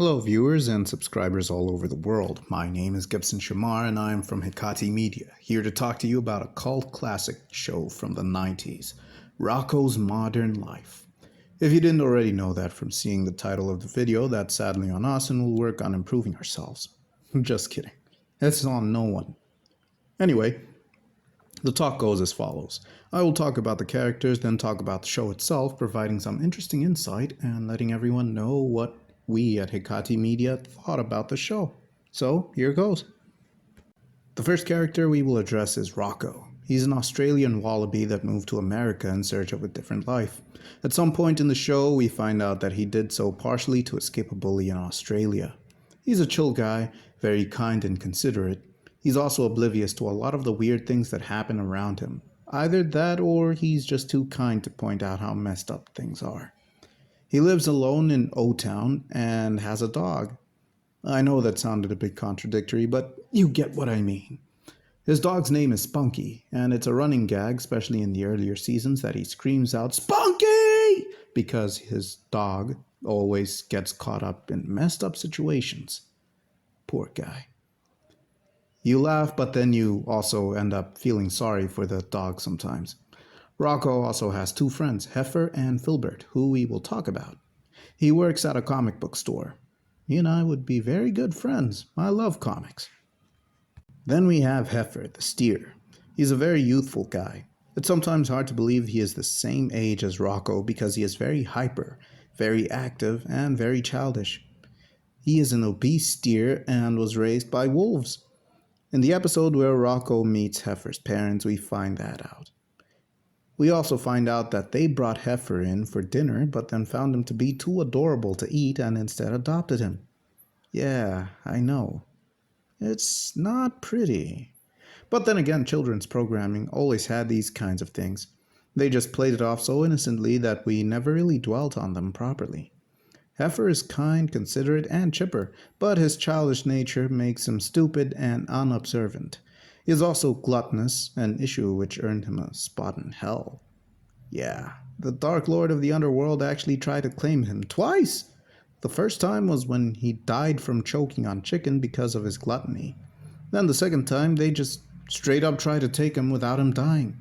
Hello, viewers and subscribers all over the world. My name is Gibson Shamar and I am from Hikati Media, here to talk to you about a cult classic show from the 90s, Rocko's Modern Life. If you didn't already know that from seeing the title of the video, that's sadly on us and we'll work on improving ourselves. Just kidding. It's on no one. Anyway, the talk goes as follows. I will talk about the characters, then talk about the show itself, providing some interesting insight and letting everyone know what we at Hikati Media thought about the show. So, here goes. The first character we will address is Rocko. He's an Australian wallaby that moved to America in search of a different life. At some point in the show, we find out that he did so partially to escape a bully in Australia. He's a chill guy, very kind and considerate. He's also oblivious to a lot of the weird things that happen around him. Either that or he's just too kind to point out how messed up things are. He lives alone in O-Town and has a dog. I know that sounded a bit contradictory, but you get what I mean. His dog's name is Spunky, and it's a running gag, especially in the earlier seasons, that he screams out, "Spunky!" because his dog always gets caught up in messed up situations. Poor guy. You laugh, but then you also end up feeling sorry for the dog sometimes. Rocko also has two friends, Heifer and Filbert, who we will talk about. He works at a comic book store. He and I would be very good friends. I love comics. Then we have Heifer, the steer. He's a very youthful guy. It's sometimes hard to believe he is the same age as Rocko because he is very hyper, very active, and very childish. He is an obese steer and was raised by wolves. In the episode where Rocko meets Heifer's parents, we find that out. We also find out that they brought Heifer in for dinner, but then found him to be too adorable to eat and instead adopted him. Yeah, I know. It's not pretty. But then again, children's programming always had these kinds of things. They just played it off so innocently that we never really dwelt on them properly. Heifer is kind, considerate, and chipper, but his childish nature makes him stupid and unobservant. He is also gluttonous, an issue which earned him a spot in hell. Yeah, the Dark Lord of the Underworld actually tried to claim him twice! The first time was when he died from choking on chicken because of his gluttony. Then the second time, they just straight up tried to take him without him dying.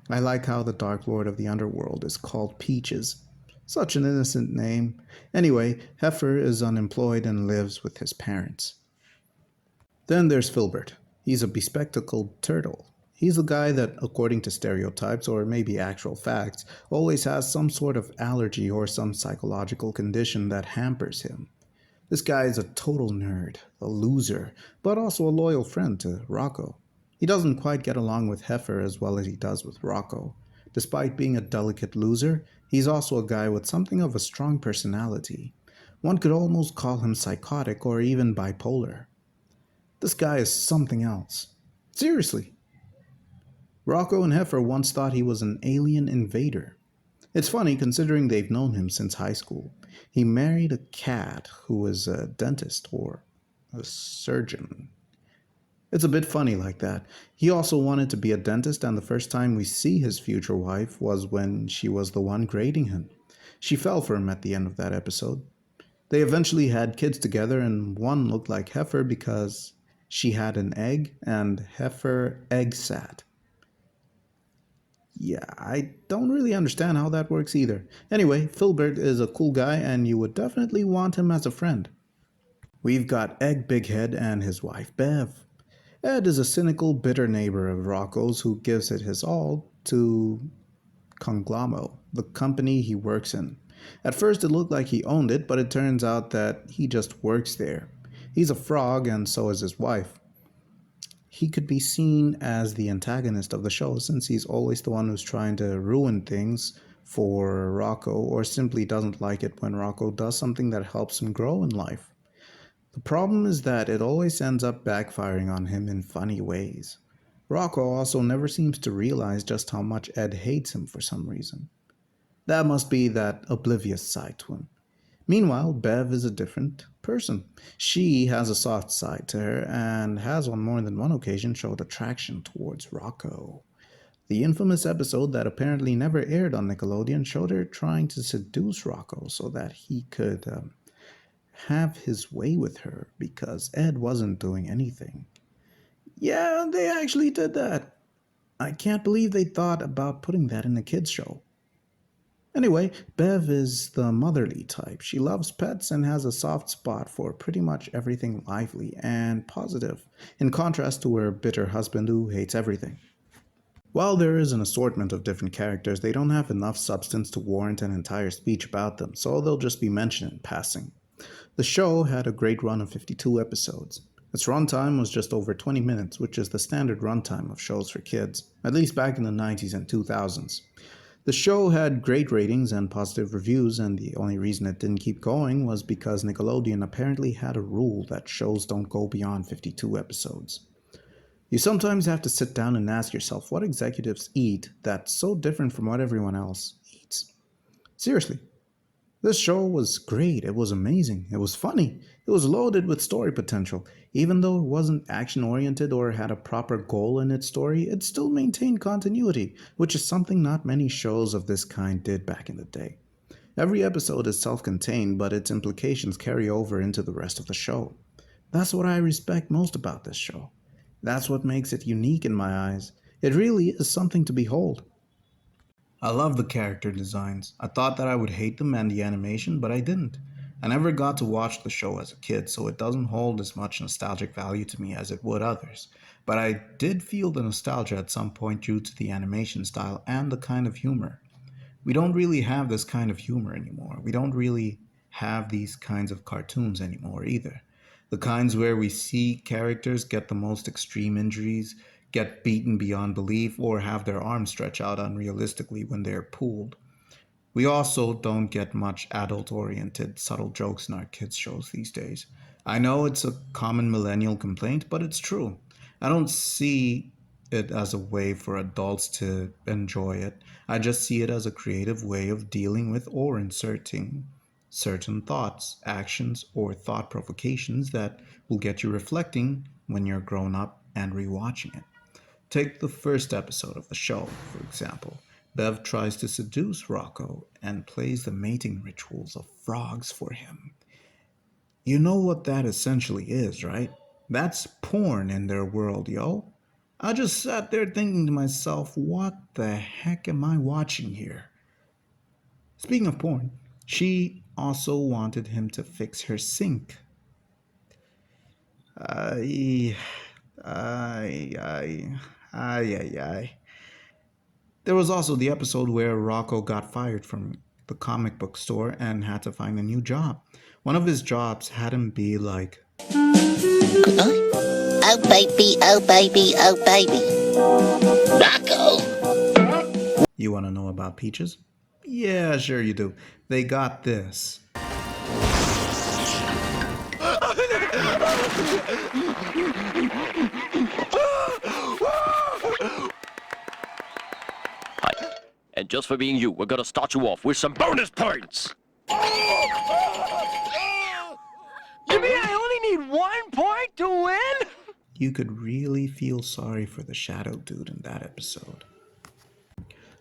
I like how the Dark Lord of the Underworld is called Peaches. Such an innocent name. Anyway, Heifer is unemployed and lives with his parents. Then there's Filbert. He's a bespectacled turtle. He's the guy that, according to stereotypes or maybe actual facts, always has some sort of allergy or some psychological condition that hampers him. This guy is a total nerd, a loser, but also a loyal friend to Rocko. He doesn't quite get along with Heifer as well as he does with Rocko. Despite being a delicate loser, he's also a guy with something of a strong personality. One could almost call him psychotic or even bipolar. This guy is something else. Seriously. Rocko and Heifer once thought he was an alien invader. It's funny considering they've known him since high school. He married a cat who was a dentist or a surgeon. It's a bit funny like that. He also wanted to be a dentist, and the first time we see his future wife was when she was the one grading him. She fell for him at the end of that episode. They eventually had kids together, and one looked like Heifer because she had an egg and Heifer egg sat. Yeah, I don't really understand how that works either. Anyway, Filbert is a cool guy and you would definitely want him as a friend. We've got Egg Bighead and his wife Bev. Ed is a cynical, bitter neighbor of Rocko's who gives it his all to Conglomero, the company he works in. At first it looked like he owned it, but it turns out that he just works there. He's a frog and so is his wife. He could be seen as the antagonist of the show since he's always the one who's trying to ruin things for Rocko or simply doesn't like it when Rocko does something that helps him grow in life. The problem is that it always ends up backfiring on him in funny ways. Rocko also never seems to realize just how much Ed hates him for some reason. That must be that oblivious side to him. Meanwhile, Bev is a different person. She has a soft side to her and has on more than one occasion showed attraction towards Rocko. The infamous episode that apparently never aired on Nickelodeon showed her trying to seduce Rocko so that he could have his way with her because Ed wasn't doing anything. Yeah, they actually did that. I can't believe they thought about putting that in a kids' show. Anyway, Bev is the motherly type. She loves pets and has a soft spot for pretty much everything lively and positive, in contrast to her bitter husband who hates everything. While there is an assortment of different characters, they don't have enough substance to warrant an entire speech about them, so they'll just be mentioned in passing. The show had a great run of 52 episodes. Its runtime was just over 20 minutes, which is the standard runtime of shows for kids, at least back in the 90s and 2000s. The show had great ratings and positive reviews, and the only reason it didn't keep going was because Nickelodeon apparently had a rule that shows don't go beyond 52 episodes. You sometimes have to sit down and ask yourself what executives eat that's so different from what everyone else eats. Seriously, this show was great. It was amazing. It was funny. It was loaded with story potential. Even though it wasn't action oriented or had a proper goal in its story, it still maintained continuity, which is something not many shows of this kind did back in the day. Every episode is self contained, but its implications carry over into the rest of the show. That's what I respect most about this show. That's what makes it unique in my eyes. It really is something to behold. I love the character designs. I thought that I would hate them and the animation, but I didn't. I never got to watch the show as a kid, so it doesn't hold as much nostalgic value to me as it would others. But I did feel the nostalgia at some point due to the animation style and the kind of humor. We don't really have this kind of humor anymore. We don't really have these kinds of cartoons anymore either. The kinds where we see characters get the most extreme injuries, get beaten beyond belief, or have their arms stretch out unrealistically when they're pulled. We also don't get much adult oriented, subtle jokes in our kids' shows these days. I know it's a common millennial complaint, but it's true. I don't see it as a way for adults to enjoy it. I just see it as a creative way of dealing with or inserting certain thoughts, actions, or thought provocations that will get you reflecting when you're grown up and rewatching it. Take the first episode of the show, for example. Bev tries to seduce Rocko and plays the mating rituals of frogs for him. You know what that essentially is, right? That's porn in their world, yo. I just sat there thinking to myself, what the heck am I watching here? Speaking of porn, she also wanted him to fix her sink. Ay, ay, ay, ay, ay, ay. There was also the episode where Rocco got fired from the comic book store and had to find a new job. One of his jobs had him be like, oh baby, oh baby, oh baby. Rocko! You want to know about peaches? Yeah, sure you do. They got this. And just for being you, we're gonna start you off with some bonus points! You mean I only need 1 point to win? You could really feel sorry for the Shadow Dude in that episode.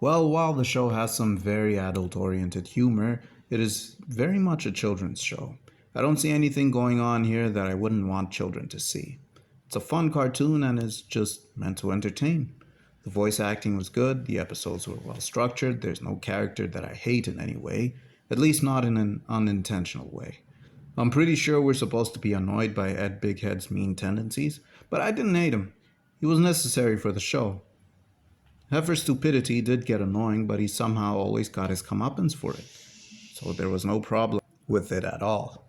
Well, while the show has some very adult-oriented humor, it is very much a children's show. I don't see anything going on here that I wouldn't want children to see. It's a fun cartoon and is just meant to entertain. The voice acting was good, the episodes were well structured, there's no character that I hate in any way, at least not in an unintentional way. I'm pretty sure we're supposed to be annoyed by Ed Bighead's mean tendencies, but I didn't hate him. He was necessary for the show. Heifer's stupidity did get annoying, but he somehow always got his comeuppance for it, so there was no problem with it at all.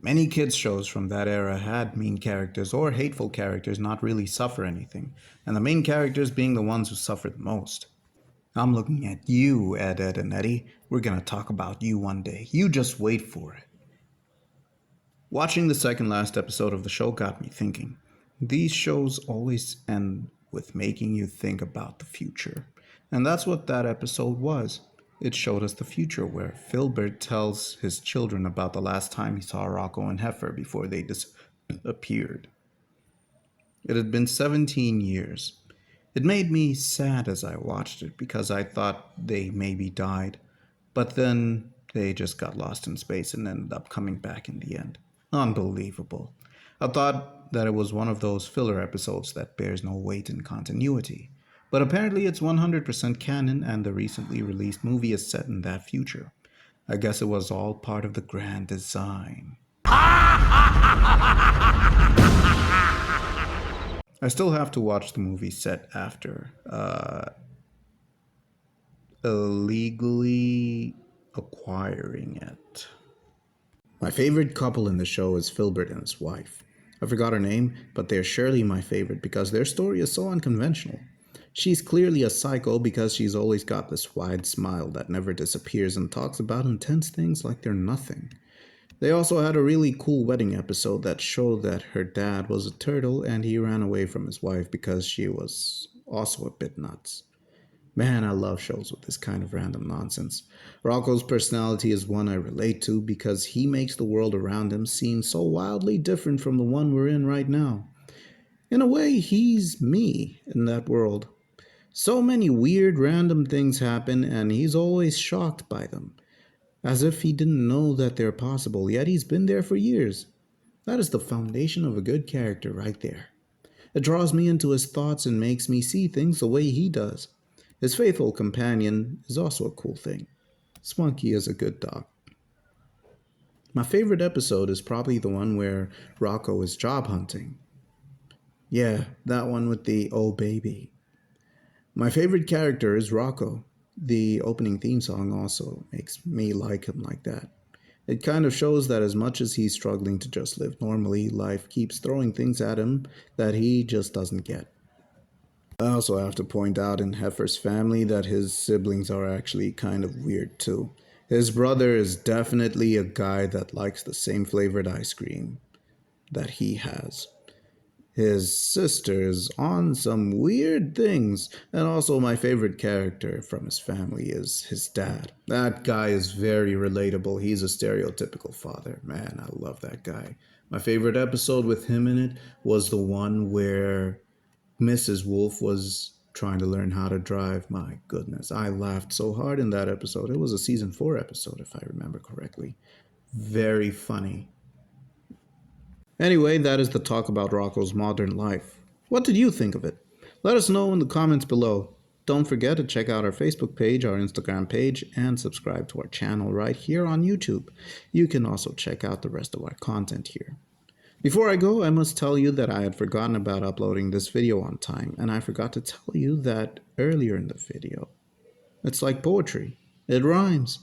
Many kids' shows from that era had mean characters or hateful characters not really suffer anything, and the main characters being the ones who suffer the most. I'm looking at you, Ed, Ed, and Eddie. We're gonna talk about you one day. You just wait for it. Watching the second last episode of the show got me thinking. These shows always end with making you think about the future. And that's what that episode was. It showed us the future where Filbert tells his children about the last time he saw Rocco and Heifer before they disappeared. It had been 17 years. It made me sad as I watched it because I thought they maybe died. But then They just got lost in space and ended up coming back in the end. Unbelievable. I thought that it was one of those filler episodes that bears no weight in continuity. But apparently it's 100% canon, and the recently released movie is set in that future. I guess it was all part of the grand design. I still have to watch the movie set after illegally acquiring it. My favorite couple in the show is Filbert and his wife. I forgot her name, but they're surely my favorite because their story is so unconventional. She's clearly a psycho because she's always got this wide smile that never disappears and talks about intense things like they're nothing. They also had a really cool wedding episode that showed that her dad was a turtle and he ran away from his wife because she was also a bit nuts. Man, I love shows with this kind of random nonsense. Rocko's personality is one I relate to because he makes the world around him seem so wildly different from the one we're in right now. In a way, he's me in that world. So many weird random things happen and he's always shocked by them, as if he didn't know that they're possible, yet he's been there for years. That is the foundation of a good character right there. It draws me into his thoughts and makes me see things the way he does. His faithful companion is also a cool thing. Spunky is a good dog. My favorite episode is probably the one where Rocko is job hunting. Yeah, that one with the oh baby. My favorite character is Rocko. The opening theme song also makes me like him like that. It kind of shows that as much as he's struggling to just live normally, life keeps throwing things at him that he just doesn't get. I also have to point out in Heifer's family that his siblings are actually kind of weird too. His brother is definitely a guy that likes the same flavored ice cream that he has. His sister's on some weird things, and also my favorite character from his family is his dad. That guy is very relatable. He's a stereotypical father. Man, I love that guy. My favorite episode with him in it was the one where Mrs. Wolf was trying to learn how to drive. My goodness, I laughed so hard in that episode. It was a season 4 episode, if I remember correctly. Very funny. Anyway, that is the talk about Rocko's modern life. What did you think of it? Let us know in the comments below. Don't forget to check out our Facebook page, our Instagram page, and subscribe to our channel right here on YouTube. You can also check out the rest of our content here. Before I go, I must tell you that I had forgotten about uploading this video on time, and I forgot to tell you that earlier in the video. It's like poetry. It rhymes.